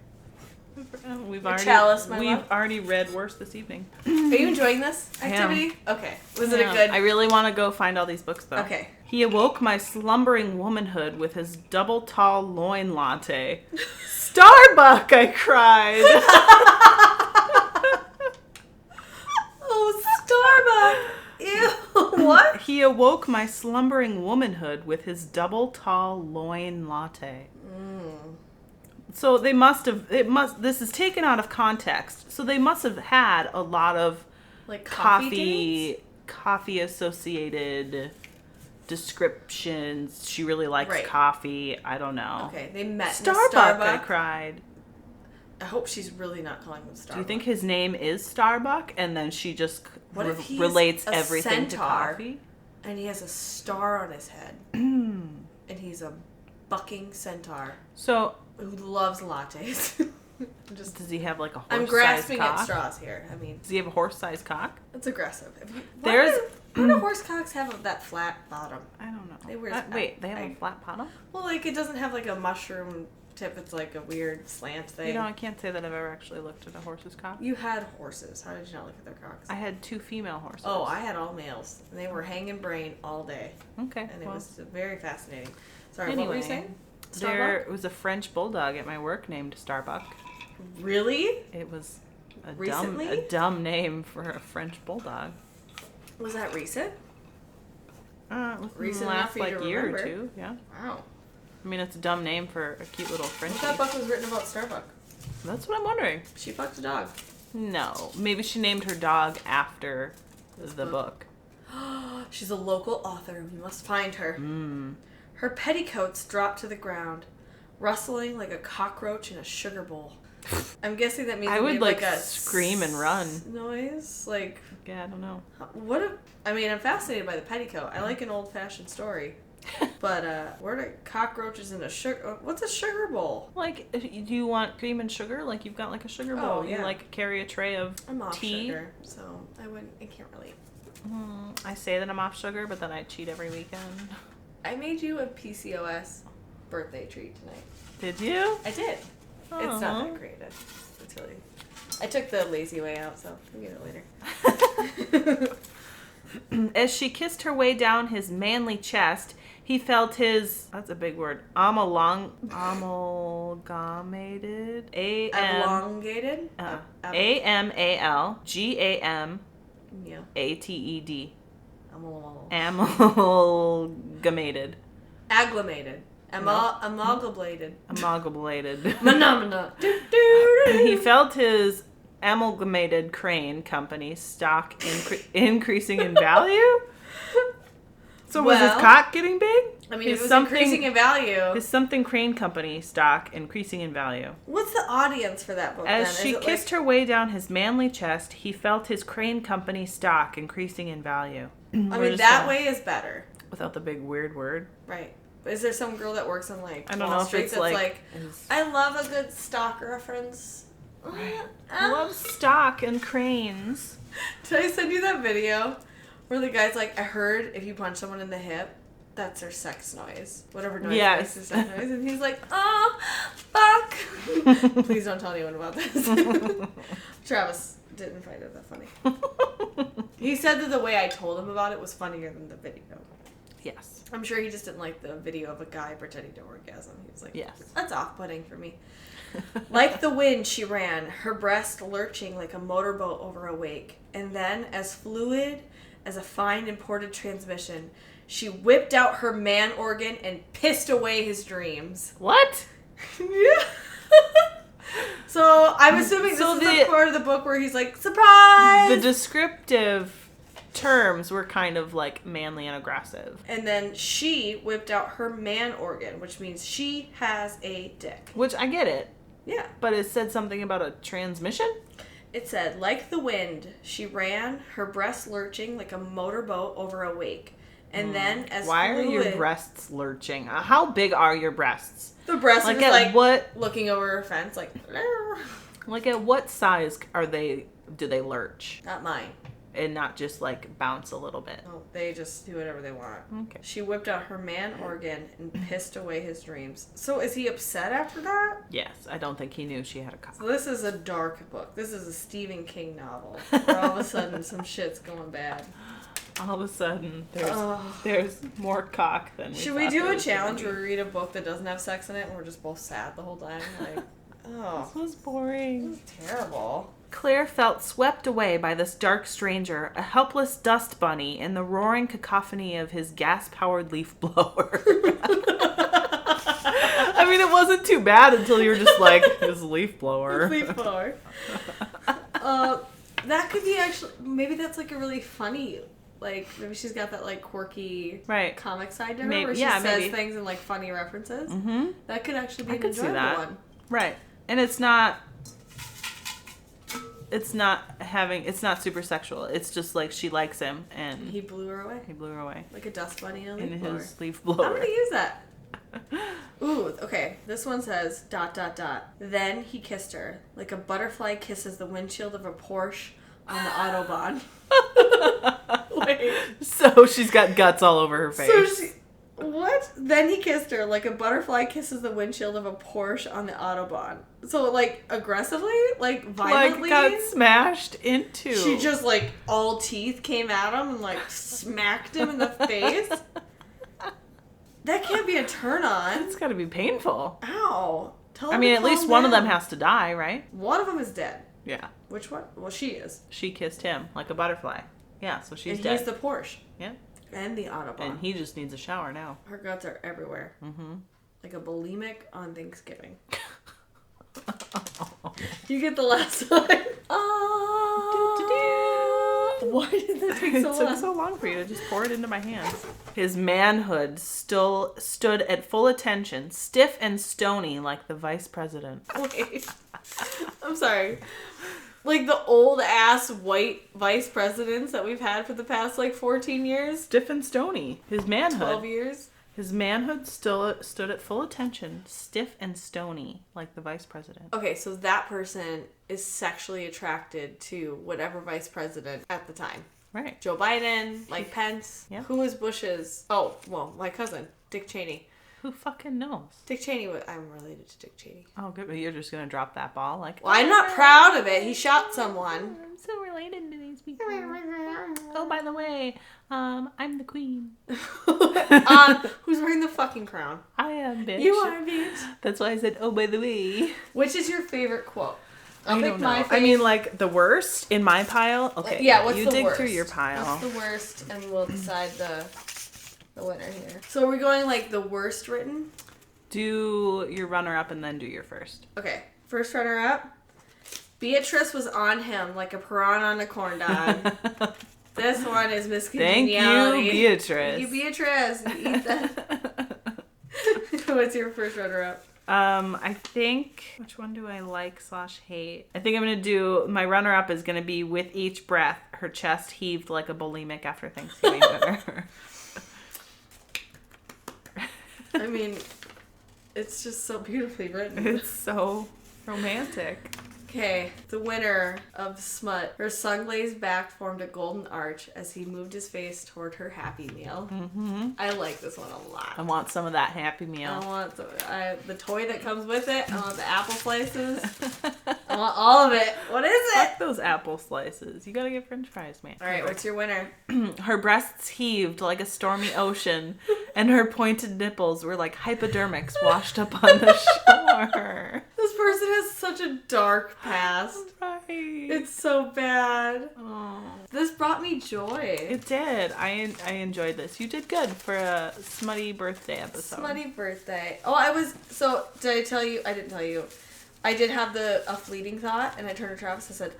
We've already read worse this evening. Are you enjoying this activity? Okay. Was it a good... I really want to go find all these books, though. Okay. He awoke my slumbering womanhood with his double tall loin latte. Starbuck, I cried. Oh, Starbuck. Ew. What? He awoke my slumbering womanhood with his double tall loin latte. So they this is taken out of context. So they must have had a lot of like coffee associated descriptions. She really likes coffee. I don't know. Okay, they met Starbuck, I cried. I hope she's really not calling him Starbuck. Do you think his name is Starbuck and then she just relates everything to coffee? And he has a star on his head. And he's a bucking centaur. So who loves lattes. Does he have like a horse-sized cock? I'm grasping at straws here. I mean, does he have a horse-sized cock? That's aggressive. Why do horse cocks have that flat bottom? I don't know. They have a flat bottom? Well, like it doesn't have like a mushroom tip. It's like a weird slant thing. I can't say that I've ever actually looked at a horse's cock. You had horses. How did you not look at their cocks? I had 2 female horses. Oh, I had all males. And they were hanging brain all day. Okay. And it was very fascinating. Sorry, anyway, what were you saying? There was a French bulldog at my work named Starbuck. Really? It was a dumb name for a French bulldog. Was that recent? Recent last year or two, yeah. Wow. I mean, it's a dumb name for a cute little Frenchie. What that book was written about Starbuck? That's what I'm wondering. She fucked a dog. No. Maybe she named her dog after the book. She's a local author. We must find her. Her petticoats dropped to the ground, rustling like a cockroach in a sugar bowl. I'm guessing that means I would like a scream and run noise. Like, yeah, I don't know. I'm fascinated by the petticoat. I like an old-fashioned story. But where do cockroaches in a sugar? What's a sugar bowl? Like, do you want cream and sugar? Like you've got like a sugar bowl. Oh, yeah. You like carry a tray of I'm off tea. Sugar, so I can't relate. I say that I'm off sugar, but then I cheat every weekend. I made you a PCOS birthday treat tonight. Did you? I did. Aww. It's not that creative. It's really. I took the lazy way out, so we'll get it later. As she kissed her way down his manly chest, he felt his, that's a big word, amalgamated? Elongated? A-M-A-L-G-A-M-A-T-E-D. Amalgamated. Amalgamated. Amalgamated. Amalgamated. Phenomena. He felt his amalgamated crane company stock increasing in value. So was his cock getting big? I mean, it was increasing in value. His something crane company stock increasing in value. What's the audience for that book? As she kissed her way down his manly chest, he felt his crane company stock increasing in value. I mean, that way is better. Without the big weird word. Right. Is there some girl that works on I don't know Street if it's that's I love a good stock reference. Right. I love stock and cranes. Did I send you that video where the guy's like, I heard if you punch someone in the hip, that's their sex noise. Whatever noise makes their sex noise. And he's like, oh, fuck. Please don't tell anyone about this. Travis didn't find it that funny. He said that the way I told him about it was funnier than the video. Yes. I'm sure he just didn't like the video of a guy pretending to orgasm. He was like, yes. That's off-putting for me. Like the wind, she ran, her breast lurching like a motorboat over a wake. And then, as fluid as a fine imported transmission, she whipped out her man organ and pissed away his dreams. What? Yeah. So, I'm assuming this is the part of the book where he's like, surprise! The descriptive terms were kind of like manly and aggressive. And then she whipped out her man organ, which means she has a dick. Which I get it. Yeah. But it said something about a transmission? It said, like the wind, she ran, her breasts lurching like a motorboat over a wake. And then as Why are your breasts lurching? How big are your breasts? The breasts like are like what, looking over a fence like... Like at what size do they lurch? Not mine. And not just like bounce a little bit. Oh, they just do whatever they want. Okay. She whipped out her man organ and pissed away his dreams. So is he upset after that? Yes, I don't think he knew she had a cock. So this is a dark book. This is a Stephen King novel. Where all of a sudden some shit's going bad. All of a sudden there's more cock than we Should we do a challenge where we read a book that doesn't have sex in it and we're just both sad the whole time? Like, oh. This was boring. This is terrible. Claire felt swept away by this dark stranger, a helpless dust bunny in the roaring cacophony of his gas-powered leaf blower. I mean, it wasn't too bad until you were just like, his leaf blower. Leaf blower. That could be actually, maybe that's like a really funny, like, maybe she's got that like quirky comic side to her where she says things in like funny references. Mm-hmm. That could actually be an enjoyable one. Right. And it's not super sexual. It's just like she likes him and he blew her away. Like a dust bunny in a leaf blower. His leaf blower. I'm gonna use that. Ooh, okay. This one says ... Then he kissed her like a butterfly kisses the windshield of a Porsche on the Autobahn. Wait. So she's got guts all over her face. What? Then he kissed her like a butterfly kisses the windshield of a Porsche on the Autobahn. So, like, aggressively? Like, violently? Like, got smashed into. She just, like, all teeth came at him and, like, smacked him in the face? That can't be a turn on. It's gotta be painful. Ow. I mean, at least one of them has to die, right? One of them is dead. Yeah. Which one? Well, she is. She kissed him like a butterfly. Yeah, so she's dead. And he's the Porsche. Yeah. And the Autobahn. And he just needs a shower now. Her guts are everywhere. Mm-hmm. Like a bulimic on Thanksgiving. You get the last one. Why did that take so long? It took so long for you to just pour it into my hands. His manhood still stood at full attention, stiff and stony like the vice president. Wait. I'm sorry. Like the old ass white vice presidents that we've had for the past like 14 years. Stiff and stony. His manhood. 12 years. His manhood still stood at full attention, stiff and stony like the vice president. Okay, so that person is sexually attracted to whatever vice president at the time. Right. Joe Biden, Mike Pence. Yeah. Who was Bush's? Oh, well, my cousin, Dick Cheney. Who fucking knows? Dick Cheney was... I'm related to Dick Cheney. Oh, good. But you're just going to drop that ball? Like, well, I'm not proud of it. He shot someone. I'm so related to these people. Oh, by the way, I'm the queen. Who's wearing the fucking crown? I am, bitch. You are, bitch. That's why I said, oh, by the way. Which is your favorite quote? I don't know. I mean, like, the worst in my pile? Okay. Yeah, what's the worst? You dig through your pile. What's the worst? And we'll decide the winner here. So are we going, like, the worst written? Do your runner-up and then do your first. Okay. First runner-up. Beatrice was on him like a piranha on a corn dog. This one is Miss Congeniality. Thank you, Beatrice. Thank you, Beatrice. You eat that. What's your first runner-up? I think, which one do I like / hate? I think I'm going to do, my runner-up is going to be with each breath, her chest heaved like a bulimic after Thanksgiving dinner. I mean, it's just so beautifully written. It's so romantic. Okay, the winner of Smut. Her sun-glazed back formed a golden arch as he moved his face toward her Happy Meal. Mm-hmm. I like this one a lot. I want some of that Happy Meal. I want the toy that comes with it. I want the apple slices. I want all of it. What is it? Fuck those apple slices. You gotta get french fries, man. All right, what's your winner? Her breasts heaved like a stormy ocean, and her pointed nipples were like hypodermics washed up on the shore. This person has such a dark past. Right. It's so bad. Oh. This brought me joy. It did. I enjoyed this. You did good for a smutty birthday episode. Smutty birthday. Oh, did I tell you? I didn't tell you. I did have a fleeting thought, and I turned to Travis and said,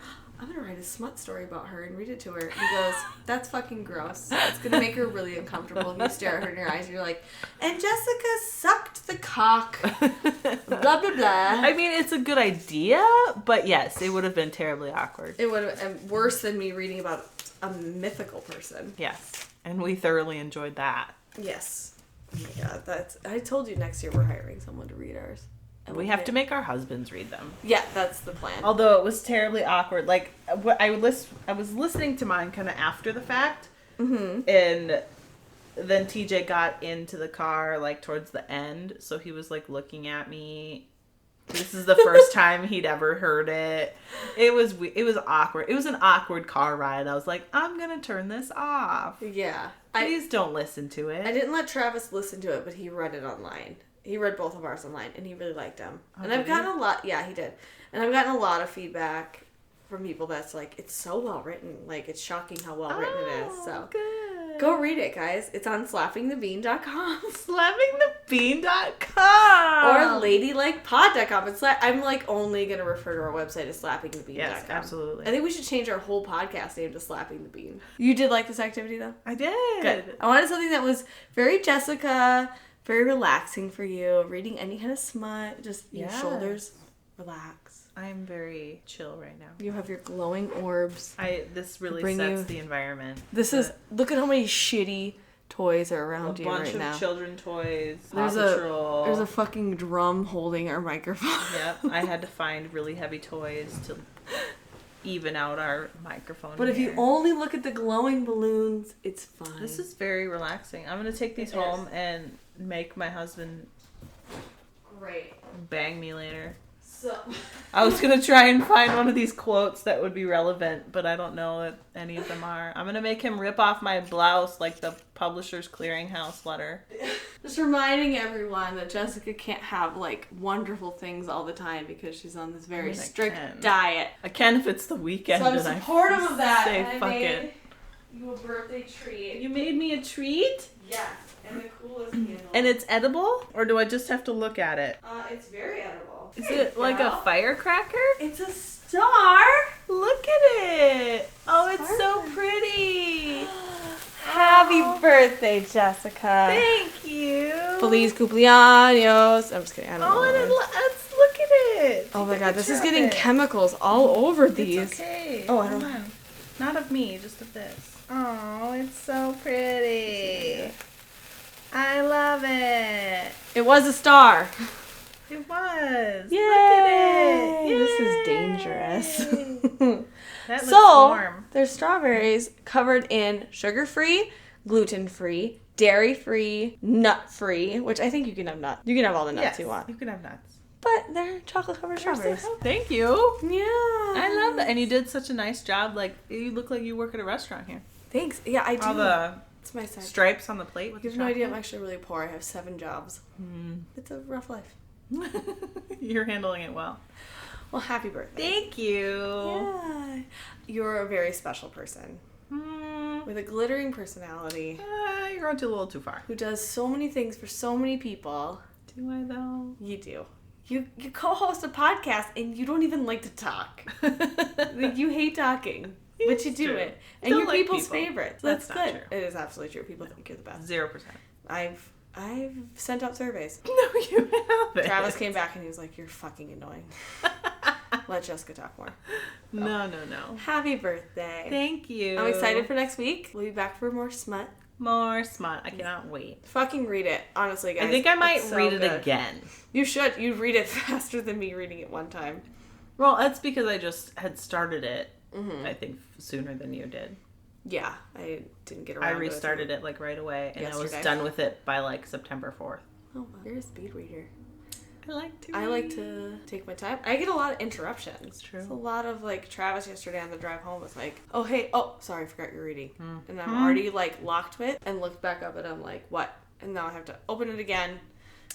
I'm going to write a smut story about her and read it to her. He goes, that's fucking gross. It's going to make her really uncomfortable. And you stare at her in your eyes and you're like, and Jessica sucked the cock. Blah, blah, blah. I mean, it's a good idea, but yes, it would have been terribly awkward. It would have been worse than me reading about a mythical person. Yes. And we thoroughly enjoyed that. Yes. Oh my God, I told you next year we're hiring someone to read ours. And we have to make our husbands read them. Yeah, that's the plan. Although it was terribly awkward. Like, I was listening to mine kind of after the fact. Mm-hmm. And then TJ got into the car, like, towards the end. So he was, like, looking at me. This is the first time he'd ever heard it. It was awkward. It was an awkward car ride. I was like, I'm going to turn this off. Yeah. Please don't listen to it. I didn't let Travis listen to it, but he read it online. He read both of ours online, and he really liked them. Oh, and I've gotten a lot... Yeah, he did. And I've gotten a lot of feedback from people that's like, it's so well written. Like, it's shocking how well written it is. So good. Go read it, guys. It's on slappingthebean.com. Slappingthebean.com. Or ladylikepod.com. I'm like only going to refer to our website as slappingthebean.com. Yes, absolutely. I think we should change our whole podcast name to Slapping the Bean. You did like this activity, though? I did. Good. I wanted something that was very Jessica... Very relaxing for you. Reading any kind of smut. Just your shoulders. Relax. I'm very chill right now. You have your glowing orbs. This really sets the environment. Look at how many shitty toys are around you right now. A bunch of children toys. There's a fucking drum holding our microphone. Yep. I had to find really heavy toys to even out our microphone. But if you only look at the glowing balloons, it's fine. This is very relaxing. I'm going to take these home and make my husband bang me later. So I was going to try and find one of these quotes that would be relevant, but I don't know if any of them are. I'm going to make him rip off my blouse like the Publishers Clearinghouse letter. Just reminding everyone that Jessica can't have like wonderful things all the time because she's on this very strict diet. I can if it's the weekend. So I'm supportive of that. Say, and fuck I made it. You a birthday treat. You made me a treat? Yeah, and the coolest candle. And it's edible? Or do I just have to look at it? It's very edible. Is it like a firecracker? It's a star. Look at it. Oh, it's so pretty. Happy birthday, Jessica. Thank you. Feliz cumpleaños. I'm just kidding. I don't know. Let's look at it. Oh my God, this is getting chemicals all over these. It's okay. Oh, I don't know. Not of me, just of this. Oh, it's so pretty. I love it. It was a star. It was. Yay. Look at it. Yay. This is dangerous. That looks warm. There's strawberries covered in sugar-free, gluten-free, dairy-free, nut-free, which I think you can have nuts. You can have all the nuts you want. You can have nuts. But they're chocolate-covered strawberries. Thank you. Yeah. I love that. And you did such a nice job. Like, you look like you work at a restaurant here. Thanks. Yeah, I do. All the it's my side. stripes on the plate. You have no idea. I'm actually really poor. I have 7 jobs. It's a rough life. You're handling it well. Well, happy birthday. Thank you. Yeah. You're a very special person. With a glittering personality. You're going a little too far. Who does so many things for so many people. Do I, though? You do. You co-host a podcast and you don't even like to talk. Like, you hate talking. But you do it. And you're like people's favorite. So that's good. True. It is absolutely true. People think you're the best. 0%. I've sent out surveys. No, you haven't. Travis came back and he was like, you're fucking annoying. Let Jessica talk more. So. No. Happy birthday. Thank you. I'm excited for next week. We'll be back for more smut. More smut. I cannot wait. Fucking read it. Honestly, guys. I think I might read it again. You should. You read it faster than me reading it one time. Well, that's because I just had started it, I think, sooner than you did. Yeah, I didn't get around to it. I restarted it like right away, and yesterday. I was done with it by like September 4th. Oh, wow. You're a speed reader. I like to take my time. I get a lot of interruptions. It's true. It's a lot of like Travis yesterday on the drive home was like, oh hey, oh sorry, I forgot you're reading, and I'm already like locked to it and looked back up and I'm like, what? And now I have to open it again.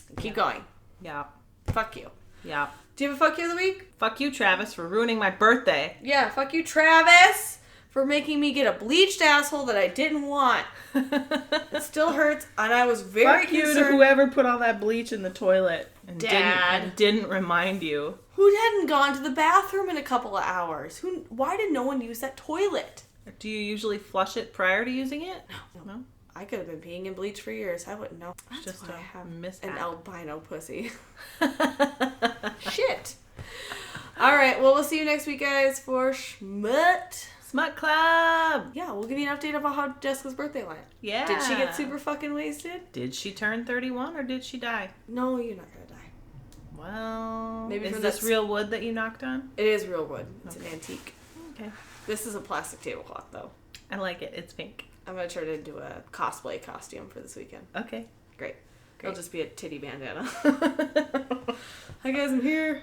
And keep going. Yeah. Fuck you. Yeah. Do you have a fuck you of the week? Fuck you, Travis, for ruining my birthday. Yeah. Fuck you, Travis, for making me get a bleached asshole that I didn't want. It still hurts, and I was very Fuck you concerned. to whoever put all that bleach in the toilet and Dad. didn't remind you. Who hadn't gone to the bathroom in a couple of hours? Why did no one use that toilet? Do you usually flush it prior to using it? No. I could have been peeing in bleach for years. I wouldn't know. It's That's just why a I have mishap. an albino pussy. Shit. All right. Well, we'll see you next week, guys, for Schmut. Smut Club! Yeah, we'll give you an update about how Jessica's birthday went. Yeah. Did she get super fucking wasted? Did she turn 31 or did she die? No, you're not gonna die. Well, Maybe is for this that real wood that you knocked on? It is real wood. It's an antique. Okay. This is a plastic tablecloth, though. I like it. It's pink. I'm gonna try to do a cosplay costume for this weekend. Okay. Great. Great. It'll just be a titty bandana. Hi guys, I'm here.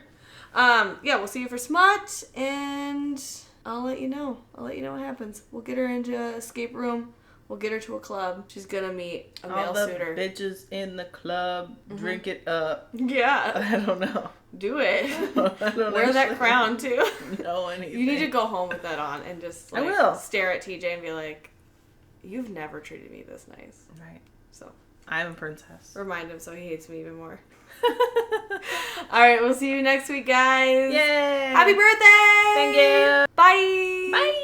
Yeah, we'll see you for Smut, and I'll let you know. I'll let you know what happens. We'll get her into an escape room. We'll get her to a club. She's gonna meet a male All the suitor. bitches in the club, drink it up. Yeah. I don't know. Do it. I don't Wear that actually crown too. know anything. You need to go home with that on and just I like will. stare at TJ and be like, "You've never treated me this nice." Right. So I'm a princess. remind him so he hates me even more. All right, we'll see you next week, guys. Yay! Happy birthday! Thank you. Bye. Bye.